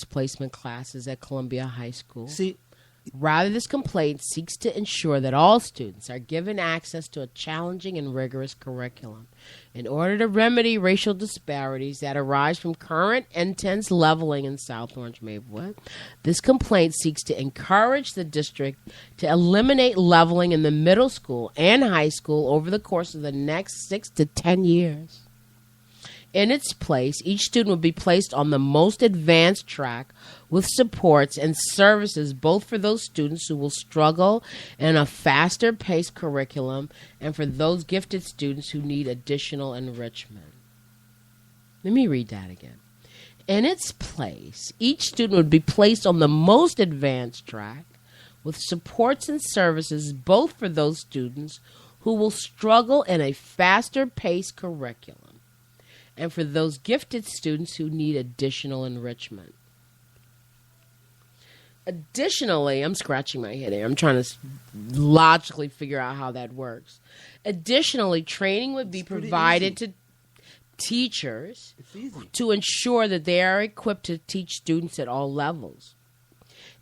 placement classes at Columbia High School. See, Rather, this complaint seeks to ensure that all students are given access to a challenging and rigorous curriculum. In order to remedy racial disparities that arise from current intense leveling in South Orange Maplewood, this complaint seeks to encourage the district to eliminate leveling in the middle school and high school over the course of the next 6 to 10 years. In its place, each student will be placed on the most advanced track with supports and services both for those students who will struggle in a faster-paced curriculum and for those gifted students who need additional enrichment. Let me read that again. In its place, each student would be placed on the most advanced track with supports and services both for those students who will struggle in a faster-paced curriculum and for those gifted students who need additional enrichment. Additionally, I'm scratching my head here. I'm trying to logically figure out how that works. Additionally, training would be provided to teachers to ensure that they are equipped to teach students at all levels.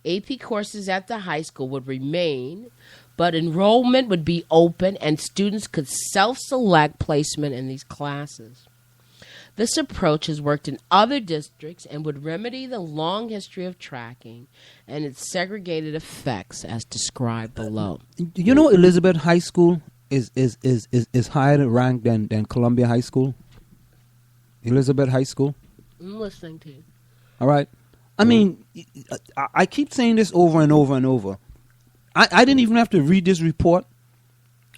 AP courses at the high school would remain, but enrollment would be open and students could self-select placement in these classes. This approach has worked in other districts and would remedy the long history of tracking and its segregated effects as described below. You know, Elizabeth High School is higher ranked than Columbia High School. Elizabeth High School. I'm listening to you. All right. I mean, I keep saying this over and over and over. I didn't even have to read this report.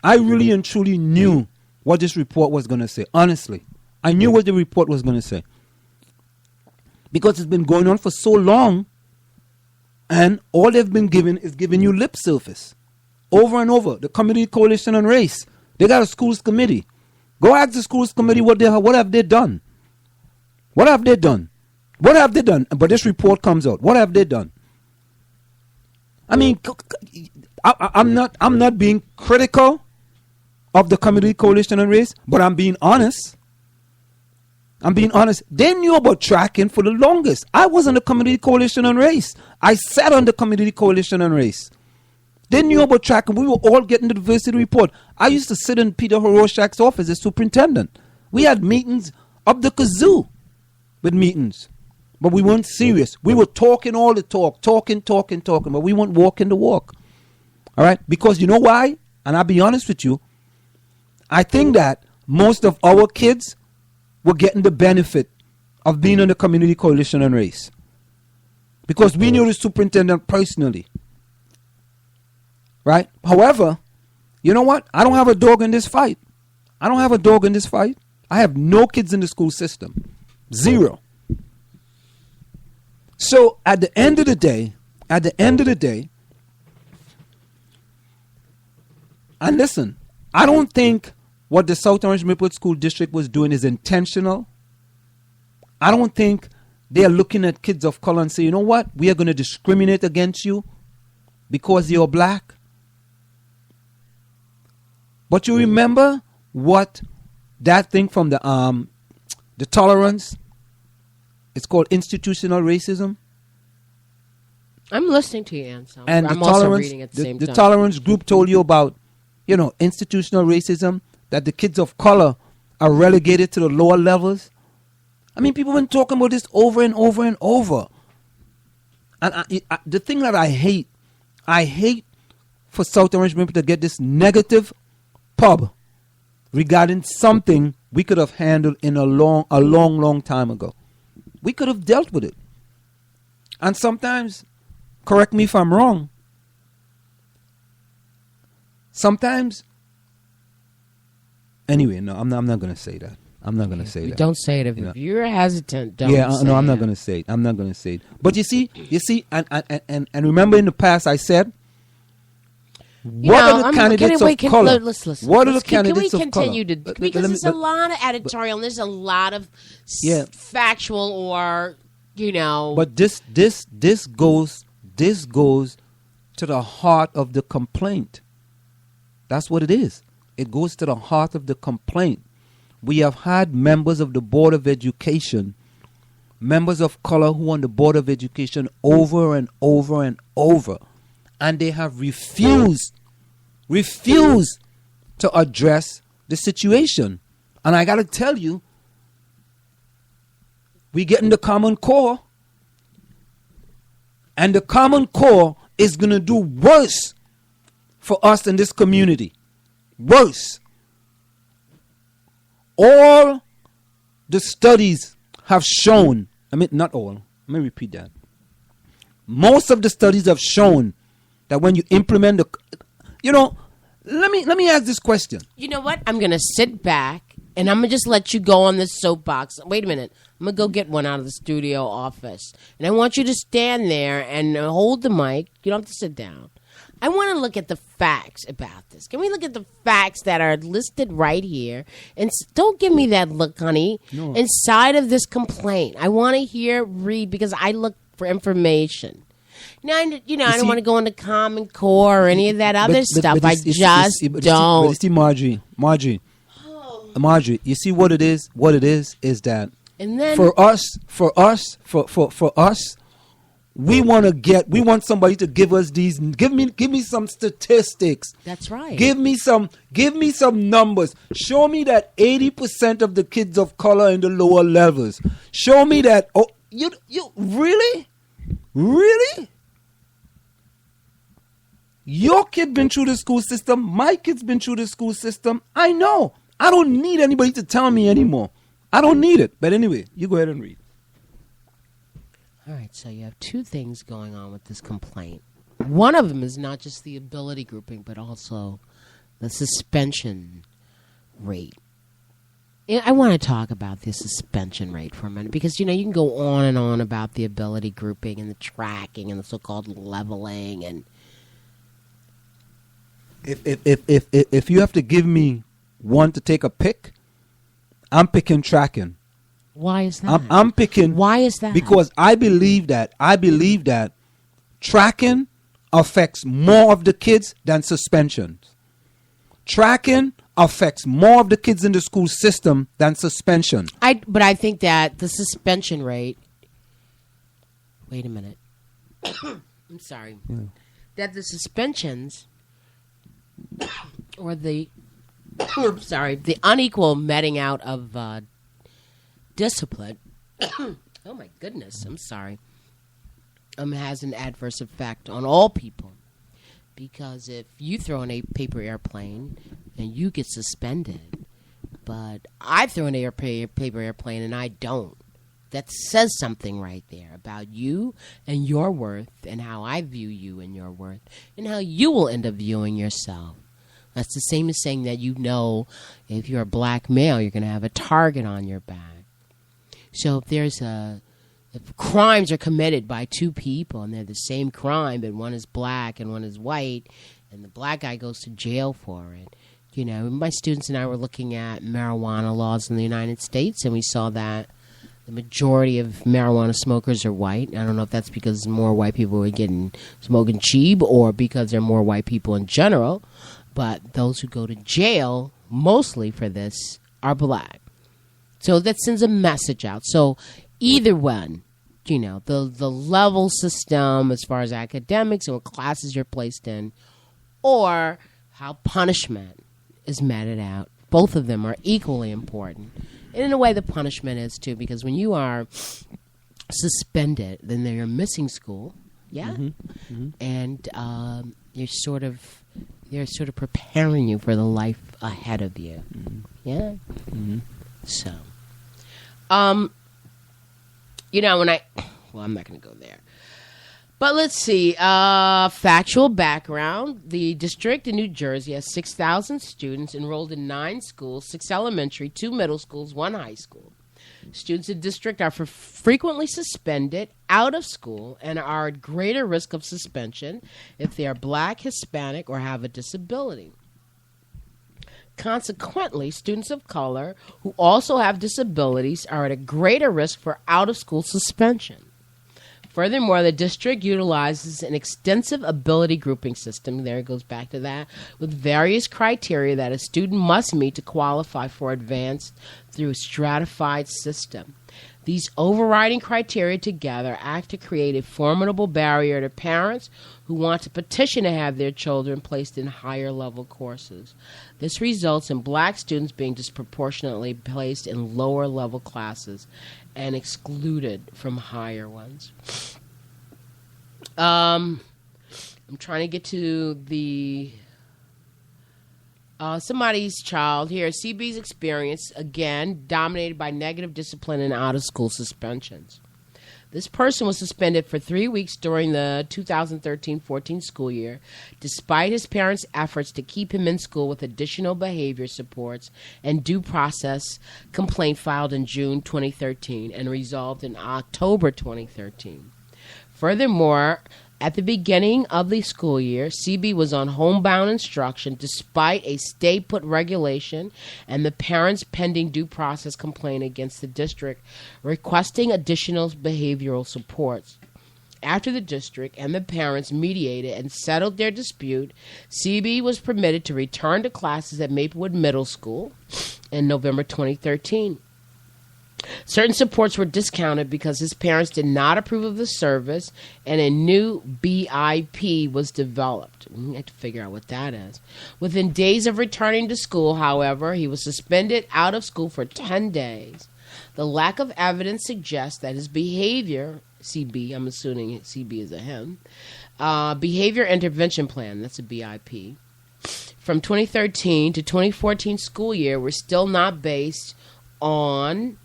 I really and truly knew what this report was going to say, honestly. I knew what the report was going to say. Because it's been going on for so long, and all they've been giving is giving you lip service. Over and over. The Community Coalition on Race. They got a schools committee. Go ask the schools committee what have they done. What have they done? What have they done? But this report comes out. What have they done? I mean, I'm not being critical of the Community Coalition on Race, but I'm being honest. I'm being honest. They knew about tracking for the longest. I was on the Community Coalition on Race. I sat on the Community Coalition on Race. They knew about tracking. We were all getting the diversity report. I used to sit in Peter Horoshak's office as superintendent. We had meetings up the kazoo with meetings. But we weren't serious. We were talking all the talk, talking, but we weren't walking the walk. All right? Because you know why? And I'll be honest with you. I think that most of our kids were getting the benefit of being on the Community Coalition on Race. Because we knew the superintendent personally. Right? However, you know what? I don't have a dog in this fight. I don't have a dog in this fight. I have no kids in the school system. Zero. So at the end of the day, and listen, I don't think what the South Orange Maplewood School District was doing is intentional. I don't think they are looking at kids of color and say, you know what, we are going to discriminate against you because you're black. But you remember what that thing from the tolerance, it's called institutional racism. I'm listening to you, Anselm. And I'm also reading at the same time. The tolerance group told you about, institutional racism, that the kids of color are relegated to the lower levels. I mean, people have been talking about this over and over and over. And the thing that I hate for South Orange Maplewood to get this negative pub regarding something we could have handled in a long time ago. We could have dealt with it. And sometimes, correct me if I'm wrong, sometimes, anyway, no, I'm not going to say that. I'm not going to say that. Don't say it. If you're hesitant, don't say I'm not going to say it. I'm not going to say it. But you see, and remember in the past I said, what are the candidates of color? Listen. What are the candidates of color? Can we continue to, because there's a lot of editorial and there's a lot of factual or, But this goes to the heart of the complaint. That's what it is. It goes to the heart of the complaint. We have had members of the Board of Education members of color who are on the Board of Education over and over and over. And they have refused to address the situation. And I got to tell you, we get in the Common Core, and the Common Core is going to do worse for us in this community. Worse. All the studies have shown, not all, let me repeat that. Most of the studies have shown that when you implement let me ask this question. You know what? I'm going to sit back and I'm going to just let you go on this soapbox. Wait a minute. I'm going to go get one out of the studio office. And I want you to stand there and hold the mic. You don't have to sit down. I want to look at the facts about this. Can we look at the facts that are listed right here? And don't give me that look, honey. No. Inside of this complaint, I want to read, because I look for information. Now, I don't want to go into Common Core or any of that other stuff. I just don't. But see, Marjorie, you see what it is? What it is that and then, for us, we want somebody to give us these. Give me some statistics. That's right. Give me some numbers. Show me that 80% of the kids of color in the lower levels. Show me that. Oh, you really? Your kid been through the school system. My kid's been through the school system. I know. I don't need anybody to tell me anymore. I don't need it. But anyway, you go ahead and read. All right, so you have two things going on with this complaint. One of them is not just the ability grouping, but also the suspension rate. I want to talk about the suspension rate for a minute, because, you can go on and on about the ability grouping and the tracking and the so-called leveling. And if you have to give me one to take a pick, I'm picking tracking. Why is that? I'm picking. Why is that? Because I believe that tracking affects more of the kids than suspensions. Tracking affects more of the kids in the school system than suspension. But I think that the suspension rate. Wait a minute. I'm sorry. Yeah. That the suspensions, or the unequal meting out of discipline. Oh my goodness, I'm sorry. Has an adverse effect on all people, because if you throw in a paper airplane and you get suspended, but I throw in a paper airplane and I don't, that says something right there about you and your worth, and how I view you and your worth, and how you will end up viewing yourself. That's the same as saying that if you're a black male, you're going to have a target on your back. So if crimes are committed by two people and they're the same crime, but one is black and one is white, and the black guy goes to jail for it. My students and I were looking at marijuana laws in the United States, and we saw that the majority of marijuana smokers are white. I don't know if that's because more white people are smoking cheap, or because there are more white people in general. But those who go to jail mostly for this are black. So that sends a message out. So either one, the level system as far as academics and what classes you're placed in, or how punishment is meted out, both of them are equally important. And in a way, the punishment is too, because when you are suspended, then you're missing school, yeah, and they're sort of preparing you for the life ahead of you, yeah. So, I'm not going to go there. But let's see. Factual background. The district in New Jersey has 6,000 students enrolled in 9 schools, 6 elementary, 2 middle schools, 1 high school. Students in the district are frequently suspended out of school and are at greater risk of suspension if they are black, Hispanic, or have a disability. Consequently, students of color who also have disabilities are at a greater risk for out-of-school suspension. Furthermore, the district utilizes an extensive ability grouping system, there it goes back to that, with various criteria that a student must meet to qualify for advanced through a stratified system. These overriding criteria together act to create a formidable barrier to parents who want to petition to have their children placed in higher level courses. This results in black students being disproportionately placed in lower level classes and excluded from higher ones. I'm trying to get to the somebody's child here. CB's experience, again, dominated by negative discipline and out-of-school suspensions. This person was suspended for 3 weeks during the 2013-14 school year, despite his parents' efforts to keep him in school with additional behavior supports and due process complaint filed in June 2013 and resolved in October 2013. Furthermore, at the beginning of the school year, CB was on homebound instruction despite a stay-put regulation and the parents' pending due process complaint against the district requesting additional behavioral supports. After the district and the parents mediated and settled their dispute, CB was permitted to return to classes at Maplewood Middle School in November 2013. Certain supports were discounted because his parents did not approve of the service, and a new BIP was developed. We have to figure out what that is. Within days of returning to school, however, he was suspended out of school for 10 days. The lack of evidence suggests that his behavior, CB, I'm assuming CB is a him, behavior intervention plan, that's a BIP, from 2013 to 2014 school year were still not based on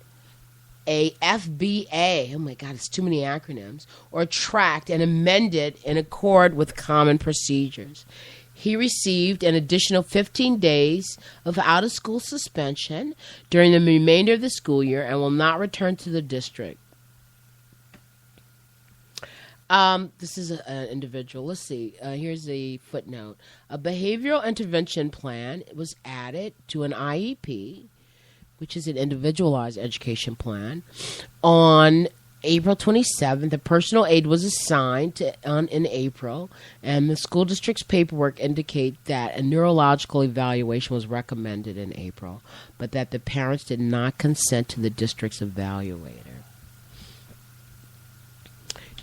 a FBA, oh my God, it's too many acronyms, or tracked and amended in accord with common procedures. He received an additional 15 days of out-of-school suspension during the remainder of the school year and will not return to the district. This is an individual. Let's see. Here's a footnote. A behavioral intervention plan was added to an IEP, which is an individualized education plan. On April 27th, the personal aid was assigned in April, and the school district's paperwork indicate that a neurological evaluation was recommended in April, but that the parents did not consent to the district's evaluator.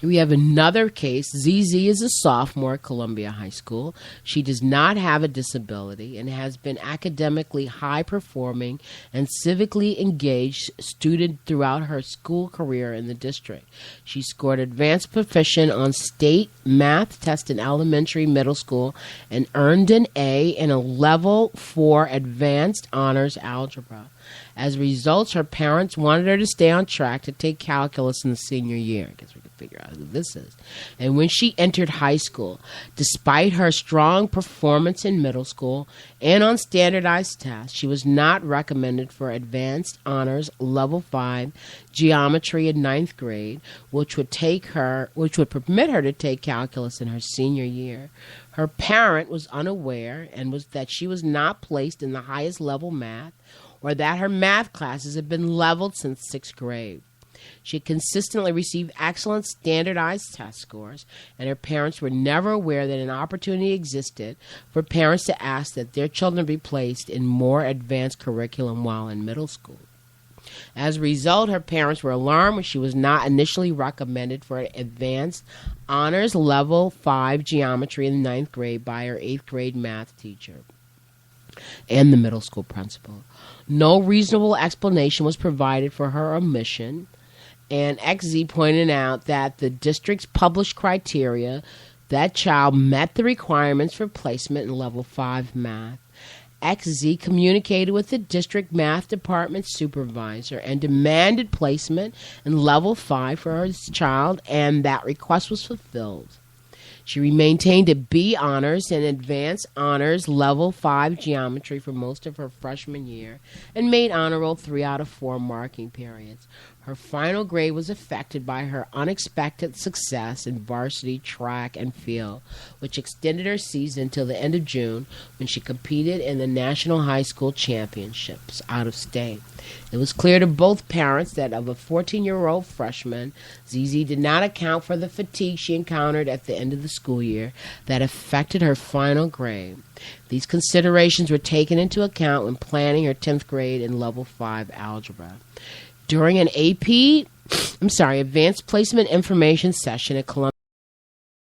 We have another case. ZZ is a sophomore at Columbia High School. She does not have a disability and has been academically high-performing and civically engaged student throughout her school career in the district. She scored advanced proficient on state math test in elementary, middle school, and earned an A in a level 4 advanced honors algebra. As a result, her parents wanted her to stay on track to take calculus in the senior year. I guess we can figure out who this is. And when she entered high school, despite her strong performance in middle school and on standardized tests, she was not recommended for advanced honors level 5 geometry in 9th grade, which would permit her to take calculus in her senior year. Her parent was unaware and was that she was not placed in the highest level math, or that her math classes had been leveled since 6th grade. She had consistently received excellent standardized test scores, and her parents were never aware that an opportunity existed for parents to ask that their children be placed in more advanced curriculum while in middle school. As a result, her parents were alarmed when she was not initially recommended for advanced honors level 5 geometry in the 9th grade by her 8th grade math teacher and the middle school principal. No reasonable explanation was provided for her omission, and XZ pointed out that the district's published criteria, that child met the requirements for placement in level 5 math. XZ communicated with the district math department supervisor and demanded placement in level 5 for her child, and that request was fulfilled. She maintained a B honors and advanced honors level 5 geometry for most of her freshman year and made honor roll 3 out of 4 marking periods. Her final grade was affected by her unexpected success in varsity track and field, which extended her season until the end of June when she competed in the National High School Championships out of state. It was clear to both parents that of a 14-year-old freshman, ZZ did not account for the fatigue she encountered at the end of the school year that affected her final grade. These considerations were taken into account when planning her 10th grade in level 5 algebra. during an Advanced Placement Information session at Columbia